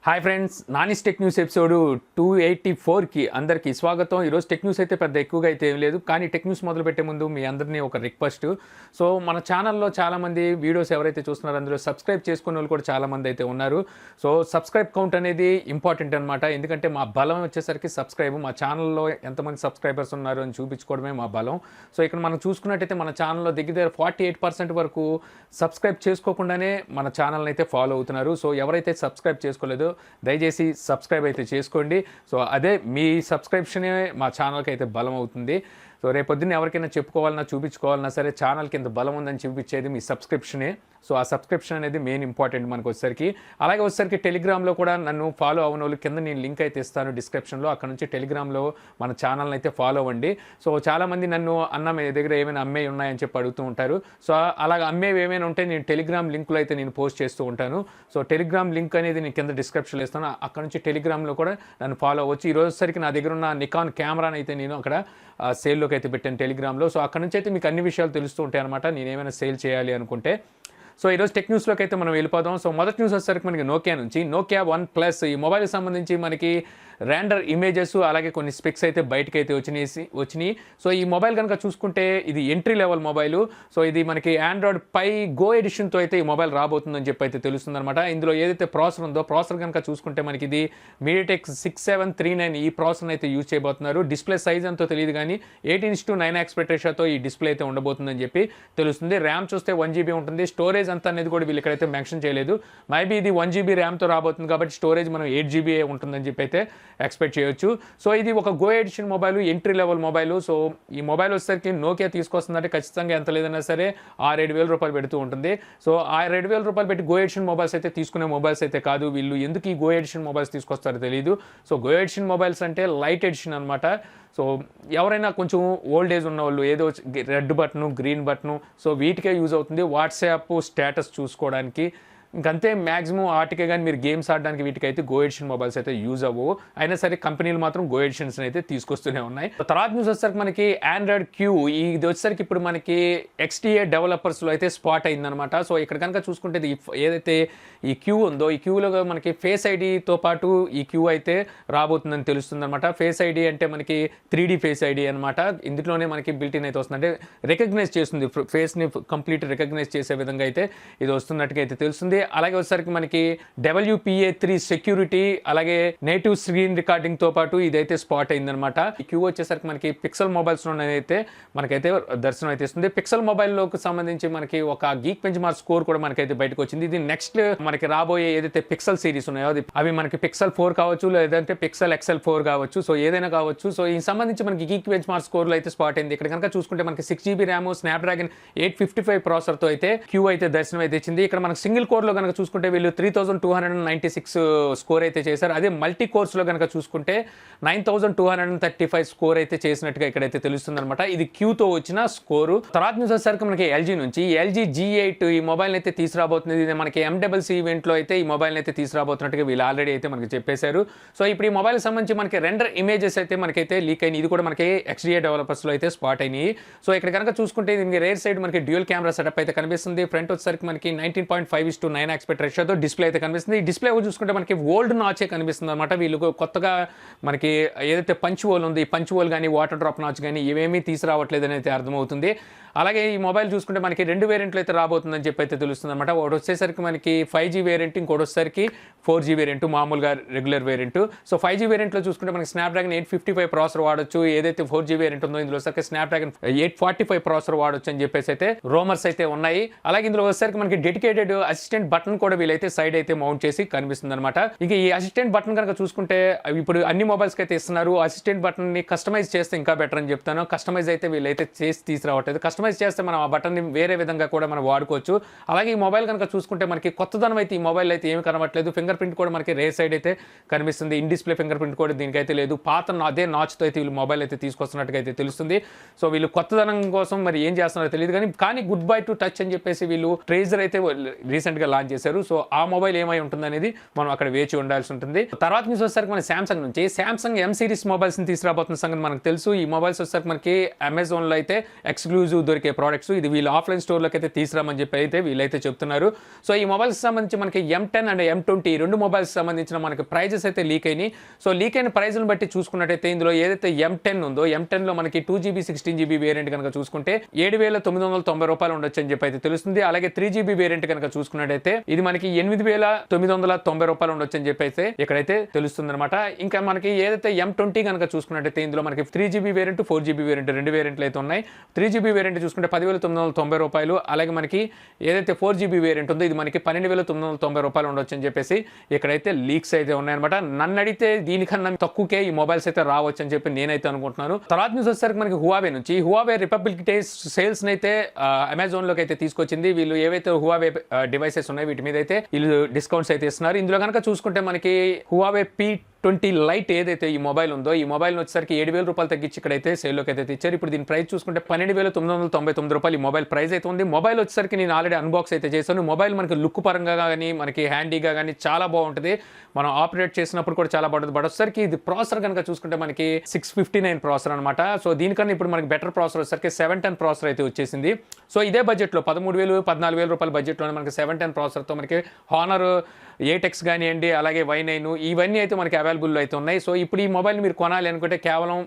Hi friends, Nani's tech news episode 284కి అందరికీ స్వాగతం. ఈరోజు టెక్ న్యూస్ అయితే పెద్ద ఎక్కువగా అయితే ఏం లేదు, కానీ టెక్ న్యూస్ మొదలు పెట్టే ముందు మీ అందరినీ ఒక రిక్వెస్ట్. సో మన ఛానల్లో చాలామంది వీడియోస్ ఎవరైతే చూస్తున్నారో అందులో సబ్స్క్రైబ్ చేసుకునే వాళ్ళు కూడా చాలామంది అయితే ఉన్నారు. సో సబ్స్క్రైబ్ కౌంట్ అనేది ఇంపార్టెంట్ అనమాట, ఎందుకంటే మా బలం వచ్చేసరికి సబ్స్క్రైబ్. మా ఛానల్లో ఎంతమంది సబ్స్క్రైబర్స్ ఉన్నారు అని చూపించుకోవడమే మా బలం. సో ఇక్కడ మనం చూసుకున్నట్టయితే మన ఛానల్లో దగ్గర 48% వరకు సబ్స్క్రైబ్ చేసుకోకుండానే మన ఛానల్ని అయితే ఫాలో అవుతున్నారు. సో ఎవరైతే సబ్స్క్రైబ్ చేసుకోలేదో దయచేసి సబ్స్క్రైబ్ అయితే చేసుకోండి. సో అదే మీ సబ్స్క్రిప్షనే మా ఛానల్కి అయితే బలం అవుతుంది. సో రేపొద్దున్న ఎవరికైనా చెప్పుకోవాలన్నా చూపించుకోవాలన్నా సరే ఛానల్కి ఇంత బలం ఉందని చూపించేది మీ సబ్స్క్రిప్షనే. సో ఆ సబ్స్క్రిప్షన్ అనేది మెయిన్ ఇంపార్టెంట్ మనకు వచ్చేసరికి. అలాగే వచ్చేసరికి టెలిగ్రామ్లో కూడా నన్ను ఫాలో అవ్వని వాళ్ళు కింద నేను లింక్ అయితే ఇస్తాను డిస్క్రిప్షన్లో, అక్కడ నుంచి టెలిగ్రామ్లో మన ఛానల్ని అయితే ఫాలో అవ్వండి. సో చాలామంది నన్ను అన్న మీ దగ్గర ఏమైనా అమ్మేవి ఉన్నాయని చెప్పి అడుగుతూ ఉంటారు. సో అలాగ అమ్మేవి ఏమైనా ఉంటే నేను టెలిగ్రామ్ లింకులు అయితే నేను పోస్ట్ చేస్తూ ఉంటాను. సో టెలిగ్రామ్ లింక్ అనేది నేను కింద డిస్క్రిప్షన్లో ఇస్తాను, అక్కడ నుంచి టెలిగ్రామ్లో కూడా నన్ను ఫాలో అవ్వచ్చు. ఈ రోజుసరికి నా దగ్గర ఉన్న నికాన్ కెమెరాని అయితే నేను అక్కడ సేల్లోకి అయితే పెట్టాను టెలిగ్రామ్లో. సో అక్కడ నుంచి అయితే మీకు అన్ని విషయాలు తెలుస్తూ ఉంటాయి అనమాట, నేను ఏమైనా సేల్ చేయాలి అనుకుంటే. సో ఈరోజు టెక్ న్యూస్లోకి అయితే మనం వెళ్ళిపోదాం. సో మొదటి న్యూస్ వచ్చేసరికి మనకి నోకియా నుంచి నోకియా 1+ ఈ మొబైల్కి సంబంధించి మనకి ర్యాండర్ ఇమేజెస్ అలాగే కొన్ని స్పెక్స్ అయితే బయటకైతే వచ్చినాయి. సో ఈ మొబైల్ కనుక చూసుకుంటే ఇది ఎంట్రీ లెవెల్ మొబైలు. సో ఇది మనకి ఆండ్రాయిడ్ పై గో ఎడిషన్తో అయితే ఈ మొబైల్ రాబోతుందని చెప్పి అయితే తెలుస్తుంది అనమాట. ఇందులో ఏదైతే ప్రాసెసర్ ఉందో ప్రాసెసర్ కనుక చూసుకుంటే మనకి ఇది MediaTek 6739 ఈ ప్రాసెసర్ అయితే యూజ్ చేయబోతున్నారు. డిస్ప్లే సైజ్ అంతా తెలియదు కానీ 18:9 ఆస్పెక్ట్ రేషియోతో ఈ డిస్ప్లే అయితే ఉండబోతుందని చెప్పి తెలుస్తుంది. ర్యామ్ చూస్తే 1GB ఉంటుంది. స్టోరేజ్ అంతా అనేది కూడా వీళ్ళు ఇక్కడైతే మెన్షన్ చేయలేదు. మేబీ ఇది 1GB ర్యామ్తో రాబోతుంది కాబట్టి స్టోరేజ్ మనం 8GB ఉంటుందని చెప్పి అయితే ఎక్స్పెక్ట్ చేయొచ్చు. సో ఇది ఒక go edition mobile, entry level mobile. So ఈ మొబైల్ వచ్చేసరికి నోకియా తీసుకొస్తుందంటే ఖచ్చితంగా ఎంత లేదన్నా సరే 6-7 వేల రూపాయలు పెడుతూ ఉంటుంది. సో 6-7 వేల రూపాయలు పెట్టి గో ఎడిషన్ మొబైల్స్ అయితే తీసుకునే మొబైల్స్ అయితే కాదు. వీళ్ళు ఎందుకు ఈ గో ఎడిషన్ మొబైల్స్ తీసుకొస్తారో తెలియదు. సో గో ఎడిషన్ మొబైల్స్ అంటే లైట్ ఎడిషన్ అనమాట. సో ఎవరైనా కొంచెం ఓల్డ్ ఏజ్ ఉన్న వాళ్ళు ఏదో red button green button so వీటికే యూజ్ అవుతుంది. వాట్సాప్ స్టేటస్ చూసుకోవడానికి ఇంకంతే, మ్యాక్సిమం వాటికే కానీ మీరు గేమ్స్ ఆడడానికి వీటికైతే గో ఎడిషన్ మొబైల్స్ అయితే యూజ్ అవ్వవు. అయినా సరే కంపెనీలు మాత్రం గో ఎడిషన్స్ అయితే తీసుకొస్తూనే ఉన్నాయి. తర్వాత న్యూస్ వచ్చేసరికి మనకి ఆండ్రాయిడ్ క్యూ ఇది వచ్చేసరికి ఇప్పుడు మనకి XDA డెవలపర్స్లో అయితే స్పాట్ అయిందనమాట. సో ఇక్కడ కనుక చూసుకుంటే ఏదైతే ఈ క్యూ ఉందో ఈ క్యూలో మనకి ఫేస్ ఐడితో పాటు ఈ క్యూ అయితే రాబోతుందని తెలుస్తుంది అనమాట. ఫేస్ ఐడి అంటే మనకి 3D ఫేస్ ఐడి అనమాట. ఇందులోనే మనకి బిల్ట్ ఇన్ అయితే వస్తుంది, అంటే రికగ్నైజ్ చేస్తుంది, ఫేస్ని కంప్లీట్ రికగ్నైజ్ చేసే విధంగా అయితే ఇది వస్తున్నట్టుగా అయితే తెలుస్తుంది. అలాగే వచ్చేసరికి మనకి WPA3 సెక్యూరిటీ అలాగే నేటివ్ స్క్రీన్ రికార్డింగ్ తో పాటు ఇదైతే స్పాట్ అయిందనమాట. ఈ క్యూ వచ్చేసరికి మనకి పిక్సెల్ మొబైల్స్ అయితే మనకైతే దర్శనం అయితే ఇస్తుంది. పిక్సెల్ మొబైల్లోకి సంబంధించి మనకి ఒక గీక్ బెంచ్ మార్క్ స్కోర్ కూడా మనకైతే బయటకు వచ్చింది. ఇది నెక్స్ట్ మనకి రాబోయే ఏదైతే పిక్సెల్ సిరీస్ ఉన్నాయో అవి మనకి Pixel 4 కావచ్చు, లేదంటే Pixel XL4 కావచ్చు. సో ఏదైనా కావచ్చు. సో ఈ సంబంధించి మనకి గీక్ బెంచ్ మార్క్ స్కోర్లో అయితే స్పాట్ అయింది. ఇక్కడ కనుక చూసుకుంటే మనకి 6GB ర్యామ్ స్నాప్డ్రాగన్ 855 ప్రాసెసర్తో అయితే క్యూ అయితే దర్శనం అయితే ఇచ్చింది. ఇక్కడ మనకి సింగిల్ కోర్ లో కనుక చూసుకుంటే వీళ్ళు 3296 స్కోర్ అయితే చేశారు. అదే మల్టీ కోర్స్లో కనుక చూసుకుంటే 9235 స్కోర్ అయితే చేసినట్టుగా ఇక్కడైతే తెలుస్తుంది అనమాట. ఇది క్యూతో వచ్చిన స్కోరు. తర్వాత న్యూస్ వచ్చేసరికి మనకి LG నుంచి LG G8 ఈ మొబైల్ అయితే తీసుకురాబోతుంది. ఇది మనకి MWC ఈవెంట్లో అయితే ఈ మొబైల్ అయితే తీసుకురాబోతున్నట్టుగా వీళ్ళు ఆల్రెడీ అయితే మనకి చెప్పేశారు. సో ఇప్పుడు ఈ మొబైల్ సంబంధించి మనకి రెండర్ ఇమేజెస్ అయితే మనకైతే లీక్ అయినాయి. ఇది కూడా మనకి XDA డెవలపర్స్లో అయితే స్పాట్ అయినాయి. సో ఇక్కడ కనుక చూసుకుంటే దీనికి రేర్ సైడ్ మనకి డ్యూయల్ కెమెరా సెటప్ అయితే కనిపిస్తుంది. ఫ్రంట్ వచ్చేసరికి మనకి 19.5:9 ఆస్పెక్ట్ రేషియోతో డిస్ప్లే అయితే కనిపిస్తుంది. ఈ డిస్ప్లే చూసుకుంటే మనకి ఓల్డ్ నాచే కనిపిస్తుంది అనమాట. వీళ్ళు కొత్తగా మనకి ఏదైతే పంచ్ హోల్ ఉంది ఈ పంచ్ హోల్ కానీ వాటర్ డ్రాప్ నాచ్ కానీ ఇవేమీ తీసుకురావట్లేదు అని అయితే అర్థమవుతుంది. అలాగే ఈ మొబైల్ చూసుకుంటే మనకి 2 వేరియంట్లు అయితే రాబోతుందని చెప్పి అయితే తెలుస్తుంది అనమాట. ఒకటి వచ్చేసరికి మనకి 5G వేరియంట్, ఇంకోటి వచ్చేసరికి 4G వేరియంట్, మామూలుగా రెగ్యులర్ వేరియంట్. సో 5G వేరియంట్లో చూసుకుంటే మనకి స్నాప్డ్రాగన్ 855 ప్రాసెసర్ వాడొచ్చు. ఏదైతే 4G వేరియంట్ ఉందో ఇందులో వచ్చేసరికి స్నాప్డ్రాగన్ 845 ప్రాసెసర్ వాడొచ్చు అని చెప్పేసి అయితే రూమర్స్ అయితే ఉన్నాయి. అలాగే ఇందులో వచ్చేసరికి మనకి డెడికేటెడ్ అసిస్టెంట్ బటన్ కూడా వీళ్ళైతే సైడ్ అయితే మౌంట్ చేసి కనిపిస్తుంది అనమాట. ఇక ఈ అసిస్టెంట్ బటన్ కనుక చూసుకుంటే ఇప్పుడు అన్ని మొబైల్స్కి అయితే ఇస్తున్నారు. అసిస్టెంట్ బటన్ ని కస్టమైజ్ చేస్తే ఇంకా బెటర్ అని చెప్తాను. కస్టమైజ్ అయితే వీళ్ళైతే చేసి తీసుకురావట్లేదు. కస్టమైజ్ చేస్తే మనం ఆ బటన్ని వేరే విధంగా కూడా మనం వాడుకోవచ్చు. అలాగే ఈ మొబైల్ కనుక చూసుకుంటే మనకి కొత్తదనం అయితే ఈ మొబైల్ అయితే ఏమి కనబడట్లేదు. ఫింగర్ ప్రింట్ కూడా మనకి రే సైడ్ అయితే కనిపిస్తుంది. ఇన్ డిస్ప్లే ఫింగర్ ప్రింట్ కూడా దీనికైతే లేదు. పాత అదే నాచ్తో అయితే వీళ్ళు మొబైల్ అయితే తీసుకొస్తున్నట్టుగా అయితే తెలుస్తుంది. సో వీళ్ళు కొత్తదనం కోసం మరి ఏం చేస్తున్నారో తెలియదు కానీ గుడ్ బై టు టచ్ అని చెప్పేసి వీళ్ళు ట్రేజర్ అయితే రీసెంట్గా లాంచ్ చేశారు. సో ఆ మొబైల్ ఏమై ఉంటుంది అనేది మనం అక్కడ వేచి ఉండాల్సి ఉంటుంది. తర్వాత న్యూస్ వచ్చేసరికి మన సామ్సంగ్ నుంచి సామ్సంగ్ M సిరీస్ మొబైల్స్ ని తీసుకురాబోతున్న సంగతి మనకు తెలుసు. ఈ మొబైల్స్ వచ్చేసరికి మనకి అమెజాన్ లో అయితే ఎక్స్క్లూజివ్ దొరికే ప్రోడక్ట్స్. ఇది వీళ్ళు ఆఫ్లైన్ స్టోర్ లోకి అయితే తీసుకురామని చెప్పి అయితే వీళ్ళైతే చెప్తున్నారు. సో ఈ మొబైల్స్ సంబంధించి మనకి M10 అండ్ M20 రెండు మొబైల్స్ సంబంధించిన మనకి ప్రైజెస్ అయితే లీక్ అయినాయి. సో లీక్ అయిన ప్రైజ్లను బట్టి చూసుకున్నట్టయితే ఇందులో ఏదైతే M10 ఉందో M10 లో మనకి 2GB 16GB వేరియంట్ కనుక చూసుకుంటే 7,990 రూపాయలు ఉండొచ్చు అని చెప్పి అయితే తెలుస్తుంది. అలాగే 3GB వేరియంట్ కనుక చూసుకున్నట్టయితే ఇది మనకి 8,990 రూపాయలు ఉండొచ్చు అని చెప్పి అయితే ఇక్కడైతే తెలుస్తుంది అనమాట. ఇంకా మనకి ఏదైతే M20 కనుక చూసుకున్నట్టయితే ఇందులో మనకి 3GB వేరియంట్ 4GB వేరియంట్ రెండు వేరియంట్లు అయితే ఉన్నాయి. 3GB వేరియంట్ చూసుకుంటే 10,990 రూపాయలు. అలాగే మనకి ఏదైతే 4GB వేరియంట్ ఉందో ఇది మనకి 12,990 రూపాయలు ఉండొచ్చు అని చెప్పేసి ఇక్కడైతే లీక్స్ అయితే ఉన్నాయన్నమాట. నన్ను అడిగితే దీనికన్నా తక్కువకే ఈ మొబైల్స్ అయితే రావచ్చు అని చెప్పి నేనైతే అనుకుంటున్నాను. తర్వాత న్యూస్ వచ్చేసరికి మనకి హువావే నుంచి హువావే రిపబ్లిక్ డే సేల్స్ అయితే అమెజాన్ లోకి అయితే తీసుకొచ్చింది. వీళ్ళు ఏవైతే హువావే డివైసెస్ ఉన్నాయి వీటి మీద అయితే వీళ్ళు డిస్కౌంట్స్ అయితే ఇస్తున్నారు. ఇందులో కనుక చూసుకుంటే మనకి హువావే P20 లైట్ ఏదైతే ఈ మొబైల్ ఉందో ఈ మొబైల్ వచ్చేసరికి 7,000 రూపాయలు తగ్గించి ఇక్కడైతే సేల్లోకి అయితే తెచ్చారు. ఇప్పుడు దీని ప్రైస్ చూసుకుంటే 12,999 రూపాయలు ఈ మొబైల్ ప్రైస్ అయితే ఉంది. మొబైల్ వచ్చేసరికి నేను ఆల్రెడీ అన్బాక్స్ అయితే చేశాను. మొబైల్ మనకి లుక్ పరంగా కానీ మనకి హ్యాండీగా కానీ చాలా బాగుంటుంది. మనం ఆపరేట్ చేసినప్పుడు కూడా చాలా బాగుంటుంది. బట్ వచ్చేసరికి ఇది ప్రాసెసర్ కనుక చూసుకుంటే మనకి 659 ప్రాసెసర్ అనమాట. సో దీనికన్నా ఇప్పుడు మనకి బెటర్ ప్రాసెసర్ వచ్చేసరికి 710 ప్రాసెసర్ అయితే వచ్చేసింది. సో ఇదే బడ్జెట్లో 13,000 14,000 రూపాయల బడ్జెట్లో మనకి 710 ప్రాసెసర్తో మనకి హానర్ 8X కానివ్వండి అలాగే Y9 ఇవన్నీ అయితే మనకి అవైలబుల్లో అయితే ఉన్నాయి. సో ఇప్పుడు ఈ మొబైల్ని మీరు కొనాలి అనుకుంటే కేవలం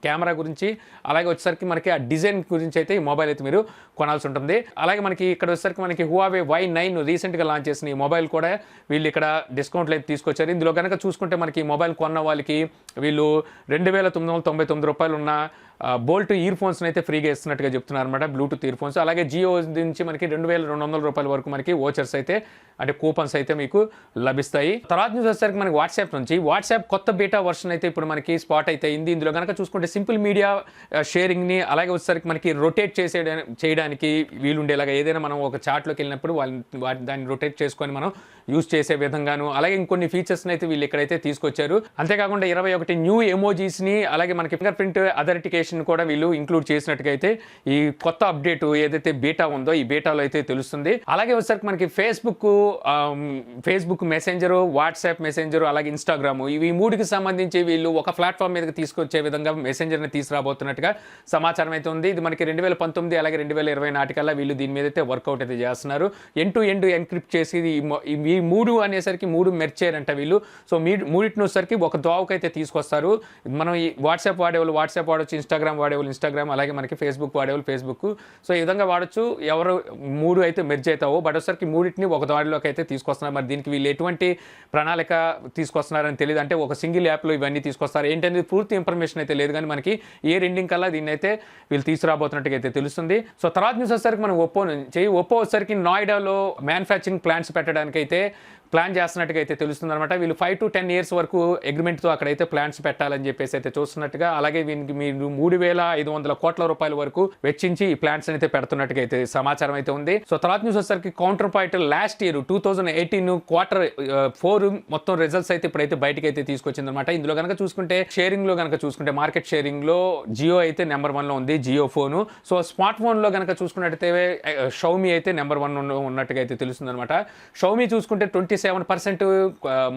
కెమెరా గురించి అలాగే వచ్చేసరికి మనకి ఆ డిజైన్ గురించి అయితే ఈ మొబైల్ అయితే మీరు కొనాల్సి ఉంటుంది. అలాగే మనకి ఇక్కడ వచ్చేసరికి మనకి హువావే Y9 రీసెంట్గా లాంచ్ చేసిన ఈ మొబైల్ కూడా వీళ్ళు ఇక్కడ డిస్కౌంట్లు అయితే తీసుకొచ్చారు. ఇందులో కనుక చూసుకుంటే మనకి ఈ మొబైల్ కొన్న వాళ్ళకి వీళ్ళు 2,999 రూపాయలు ఉన్న బోల్ట్ ఇయర్ ఫోన్స్ అయితే ఫ్రీగా ఇస్తున్నట్టుగా చెప్తున్నారు అనమాట. Bluetooth ear phones. అలాగే జియో నుంచి మనకి 2,200 రూపాయల వరకు మనకి ఓచర్స్ అయితే అంటే కూపన్స్ అయితే మీకు లభిస్తాయి. తర్వాత న్యూస్ వచ్చేసరికి మనకి వాట్సాప్ నుంచి వాట్సాప్ కొత్త బీటా వర్షన్ అయితే ఇప్పుడు మనకి స్పాట్ అయితే అయింది. ఇందులో కనుక చూసుకుంటే సింపుల్ మీడియా షేరింగ్ని అలాగే వచ్చేసరికి మనకి రొటేట్ చేయడానికి వీలుండేలాగా ఏదైనా మనం ఒక చాట్లోకి వెళ్ళినప్పుడు దాన్ని రొటేట్ చేసుకొని మనం యూజ్ చేసే విధంగాను అలాగే ఇంకొన్ని ఫీచర్స్ని అయితే వీళ్ళు ఇక్కడైతే తీసుకొచ్చారు. అంతేకాకుండా 21 న్యూ ఎమోజీస్ని అలాగే మనకి ఫింగర్ ప్రింట్ అథెంటికేషన్ కూడా వీళ్ళు ఇంక్లూడ్ చేసినట్టుగా అయితే ఈ కొత్త అప్డేట్ ఏదైతే బీటా ఉందో ఈ బీటాలో అయితే తెలుస్తుంది. అలాగే వచ్చేసరికి మనకి ఫేస్బుక్ మెసెంజర్, వాట్సాప్ మెసెంజర్ అలాగే ఇన్స్టాగ్రామ్ ఇవి మూడుకి సంబంధించి వీళ్ళు ఒక ప్లాట్ఫామ్ మీదకి తీసుకొచ్చే విధంగా మెసెంజర్ని తీసుకురాబోతున్నట్టుగా సమాచారం అయితే ఉంది. ఇది మనకి 2019 అలాగే 2020 నాటికల్లా వీళ్ళు దీని మీద అయితే వర్కౌట్ అయితే చేస్తున్నారు. ఎండ్ టు ఎండ్ ఎన్క్రిప్ట్ చేసి ఈ మూడు అనేసరికి మూడు మెర్చేరంట వీళ్ళు. సో మూడింటిని వచ్చేసరికి ఒక దోవకైతే తీసుకొస్తారు. మనం ఈ వాట్సాప్ వాడేవాళ్ళు వాట్సాప్ వాడచ్చు, ఇన్స్టాగ్రామ్ వాడేవాళ్ళు ఇన్స్టాగ్రామ్ అలాగే మనకి ఫేస్బుక్ వాడేవాళ్ళు ఫేస్బుక్. సో ఈ విధంగా వాడచ్చు. ఎవరు మూడు అయితే మెర్జ్ అవుతావో బట్ వచ్చేసరికి మూడింటిని ఒక దాడిలోకి అయితే తీసుకొస్తున్నారు. మరి దీనికి వీళ్ళు ఎటువంటి ప్రణాళిక తీసుకొస్తున్నారని తెలియదు. అంటే ఒక సింగిల్ యాప్లో ఇవన్నీ తీసుకొస్తారు ఏంటనేది పూర్తి ఇన్ఫర్మేషన్ అయితే లేదు. కానీ మనకి ఏ ఎండింగ్ కల్లా దీన్ని అయితే వీళ్ళు తీసుకురాబోతున్నట్టుగా అయితే తెలుస్తుంది. సో తర్వాత న్యూస్ వచ్చేసరికి మనం ఒప్పో వచ్చేసరికి నోయిడాలో మ్యానుఫ్యాక్చరింగ్ ప్లాంట్స్ పెట్టడానికి అయితే ప్లాన్ చేస్తున్నట్టుగా అయితే తెలుస్తుంది అనమాట. వీళ్ళు 5 to 10 years వరకు అగ్రిమెంట్తో అక్కడైతే ప్లాంట్స్ పెట్టాలని చెప్పేసి అయితే చూస్తున్నట్టుగా అలాగే వీనికి మీరు 3,500 కోట్ల రూపాయల వరకు వెచ్చించి ఈ ప్లాంట్స్ అయితే పెడుతున్నట్టుగా అయితే సమాచారం అయితే ఉంది. సో తర్వాత న్యూస్ వచ్చేసరికి counter point last year 2018 Q4 మొత్తం రిజల్ట్స్ అయితే ఇప్పుడైతే బయటకి అయితే తీసుకొచ్చింది అనమాట. ఇందులో కనుక చూసుకుంటే షేరింగ్ లో కనుక చూసుకుంటే మార్కెట్ షేరింగ్ లో జియో అయితే నెంబర్ 1 లో ఉంది Jio phone. So smart phone లో కనుక చూసుకున్నట్టయితే షౌమీ అయితే నెంబర్ 1 ఉన్నట్టుగా అయితే తెలుస్తుంది అనమాట. షౌమీ చూసుకుంటే 27%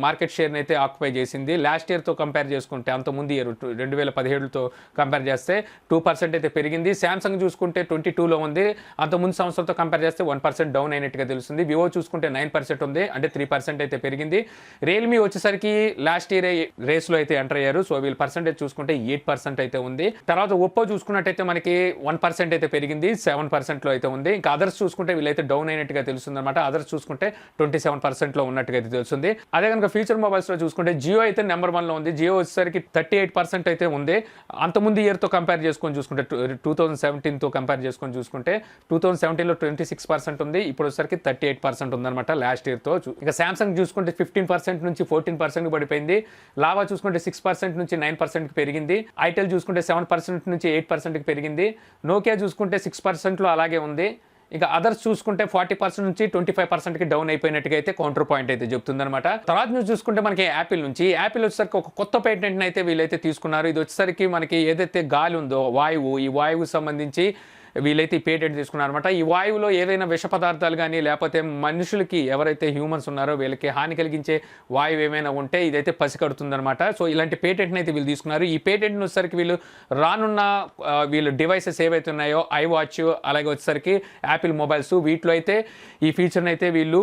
మార్కెట్ షేర్ని అయితే ఆక్యుపై చేసింది. లాస్ట్ ఇయర్తో కంపేర్ చేసుకుంటే అంతకుముందు ఇయర్ 2017తో కంపేర్ చేస్తే 2% అయితే పెరిగింది. శాంసంగ్ చూసుకుంటే 22లో ఉంది. అంతకుముందు సంవత్సరంతో కంపేర్ చేస్తే 1% డౌన్ అయినట్టుగా తెలుస్తుంది. వివో చూసుకుంటే 9% ఉంది, అంటే 3% అయితే పెరిగింది. రియల్మీ వచ్చేసరికి లాస్ట్ ఇయర్ రేస్లో అయితే ఎంటర్ అయ్యారు. సో వీళ్ళ పర్సెంటేజ్ చూసుకుంటే 8% అయితే ఉంది. తర్వాత ఒప్పో చూసుకున్నట్టయితే మనకి 1% అయితే పెరిగింది, 7%లో అయితే ఉంది. ఇంకా అదర్స్ చూసుకుంటే వీళ్ళైతే డౌన్ అయినట్టుగా తెలుస్తుంది అనమాట. అదర్స్ చూసుకుంటే 27%లో ఉన్నట్టుగా అయితే తెలుస్తుంది. అదే కనుక ఫ్యూచర్ మొబైల్స్ లో చూసుకుంటే జియో అయితే నెంబర్ 1 లో ఉంది. జియో వచ్చేసరికి 38% అయితే ఉంది. అంతకుముందు ఇయర్ తో కంపేర్ చేసుకొని చూసుకుంటే 2017తో కంపేర్ చేసుకొని చూసుకుంటే 2017లో 26% ఉంది. ఇప్పుడు వచ్చేసరికి 38% ఉందన్నమాట లాస్ట్ ఇయర్ తో. ఇంకా సామ్సంగ్ చూసుకుంటే 15% నుంచి 14% పడిపోయింది. లావా చూసుకుంటే 6% నుంచి 9% పెరిగింది. ఐటెల్ చూసుకుంటే 7% నుంచి 8% పెరిగింది. నోకియా చూసుకుంటే 6%లో అలాగే ఉంది. ఇక అదర్స్ చూసుకుంటే 40% నుంచి 25%కి డౌన్ అయిపోయినట్టుగా అయితే కౌంటర్ పాయింట్ అయితే చెప్తుందన్నమాట. తర్వాత న్యూస్ చూసుకుంటే మనకి యాపిల్ వచ్చేసరికి ఒక కొత్త పేటెంట్ని అయితే వీళ్ళైతే తీసుకున్నారు. ఇది వచ్చేసరికి మనకి ఏదైతే గాలి ఉందో వాయువు, ఈ వాయువు సంబంధించి వీళ్ళైతే ఈ పేటెంట్ తీసుకున్నారనమాట. ఈ వాయువులో ఏదైనా విష పదార్థాలు కానీ లేకపోతే మనుషులకి ఎవరైతే హ్యూమన్స్ ఉన్నారో వీళ్ళకి హాని కలిగించే వాయువు ఏమైనా ఉంటే ఇదైతే పసిగడుతుందనమాట. సో ఇలాంటి పేటెంట్ని అయితే వీళ్ళు తీసుకున్నారు. ఈ పేటెంట్ని వచ్చేసరికి వీళ్ళు రానున్న వీళ్ళు డివైసెస్ ఏవైతే ఉన్నాయో ఐవాచ్ అలాగే వచ్చేసరికి యాపిల్ మొబైల్స్ వీటిలో అయితే ఈ ఫీచర్ని అయితే వీళ్ళు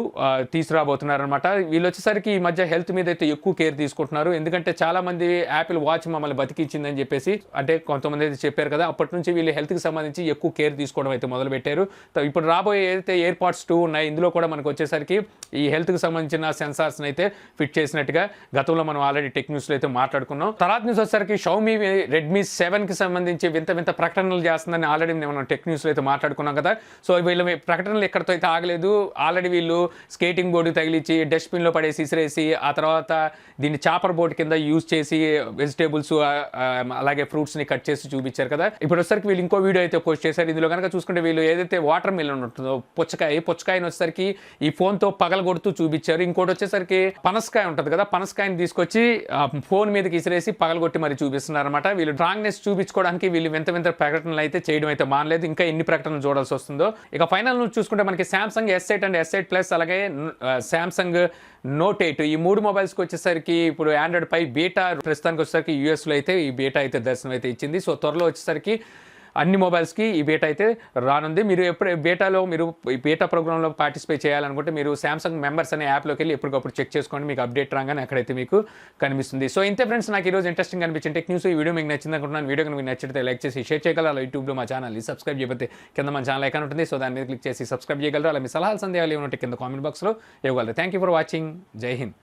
తీసుకురాబోతున్నారనమాట. వీళ్ళు వచ్చేసరికి ఈ మధ్య హెల్త్ మీద అయితే ఎక్కువ కేర్ తీసుకుంటున్నారు. ఎందుకంటే చాలామంది యాపిల్ వాచ్ మమ్మల్ని బతికించిందని చెప్పేసి అంటే కొంతమంది అయితే చెప్పారు కదా, అప్పటి నుంచి వీళ్ళు హెల్త్కి సంబంధించి ఎక్కువ కేర్ తీసుకోవడం అయితే మొదలుపెట్టారు. ఇప్పుడు రాబోయే ఏదైతే ఎయిర్పాడ్స్ 2 ఉన్నాయి ఇందులో కూడా మనకు వచ్చేసరికి ఈ హెల్త్కి సంబంధించిన సెన్సార్స్ని అయితే ఫిట్ చేసినట్టుగా గతంలో మనం ఆల్రెడీ టెక్ న్యూస్లో అయితే మాట్లాడుకున్నాం. తర్వాత న్యూస్ వచ్చేసరికి షౌమీ రెడ్మీ 7కి సంబంధించి వింత వింత ప్రకటనలు చేస్తుందని ఆల్రెడీ మనం టెక్ న్యూస్లో అయితే మాట్లాడుకున్నాం కదా. సో వీళ్ళ ప్రకటనలు ఎక్కడితో అయితే ఆగలేదు. ఆల్రెడీ వీళ్ళు స్కేటింగ్ బోర్డు తగిలించి డస్ట్బిన్లో పడేసి ఇసిరేసి ఆ తర్వాత దీన్ని చాపర్ బోర్డు కింద యూజ్ చేసి వెజిటేబుల్స్ అలాగే ఫ్రూట్స్ని కట్ చేసి చూపించారు కదా. ఇప్పుడు వచ్చేసరికి వీళ్ళు ఇంకో వీడియో అయితే పోస్ట్ చేశారు. ఇందులో కనుక చూసుకుంటే వీళ్ళు ఏదైతే వాటర్ మిలన్ ఉంటుందో పుచ్చకాయని వచ్చేసరికి ఈ ఫోన్తో పగలగొడుతూ చూపించారు. ఇంకోటి వచ్చేసరికి పనసకాయ ఉంటుంది కదా, పనసకాయని తీసుకొచ్చి ఫోన్ మీదకి ఇసిరేసి పగలగొట్టి మరి చూపిస్తున్నారు అనమాట. వీళ్ళు స్ట్రాంగ్నెస్ చూపించుకోవడానికి వీళ్ళు వింత వింత ప్రకటనలు అయితే చేయడం అయితే మానలేదు. ఇంకా ఎన్ని ప్రకటనలు చూడాల్సి వస్తుందో. ఇక ఫైనల్ నుంచి చూసుకుంటే మనకి Samsung S8 and S8 Plus అలాగే సామ్సంగ్ Note 8 ఈ 3 మొబైల్స్కి వచ్చేసరికి ఇప్పుడు ఆండ్రాయిడ్ 5 బీటా ప్రస్తుతానికి వచ్చేసరికి యూఎస్లో అయితే ఈ బీటా అయితే దర్శనం అయితే ఇచ్చింది. సో త్వరలో వచ్చేసరికి అన్ని మొబైల్స్కి ఈ బీటా అయితే రానుంది. మీరు ఎప్పుడు ఈ బీటా ప్రోగ్రామ్లో పార్టిసిపేట్ చేయాలనుకుంటే మీరు సామ్సంగ్ మెంబర్స్ అనే యాప్లోకి వెళ్ళి ఎప్పటికప్పుడు చెక్ చేసుకోండి. మీకు అప్డేట్ రాగానే అక్కడైతే మీకు కనిపిస్తుంది. సో ఇంతే ఫ్రెండ్స్, నాకు ఈరోజు ఇంట్రెస్టింగ్ అనిపించిన టెక్ న్యూస్. ఈ వీడియో మీకు నచ్చింది అనుకుంటున్నాను. వీడియో మీకు నచ్చితే లైక్ చేసి షేర్ చేయగలరు. అలా యూట్యూబ్లో మా ఛానల్ని సబ్స్క్రైబ్ చేయకపోతే కింద మన ఛానల్ ఐకాన్ ఉంటుంది. సో దాని మీద క్లిక్ చేసి సబ్స్క్రైబ్ చేయగలరు. అలా మీ సలహాలు సందేహాలు ఏమైనా ఉంటే కింద కామెంట్ బాక్స్లో ఇవ్వగలరు. Thank you for watching. జై హింద్.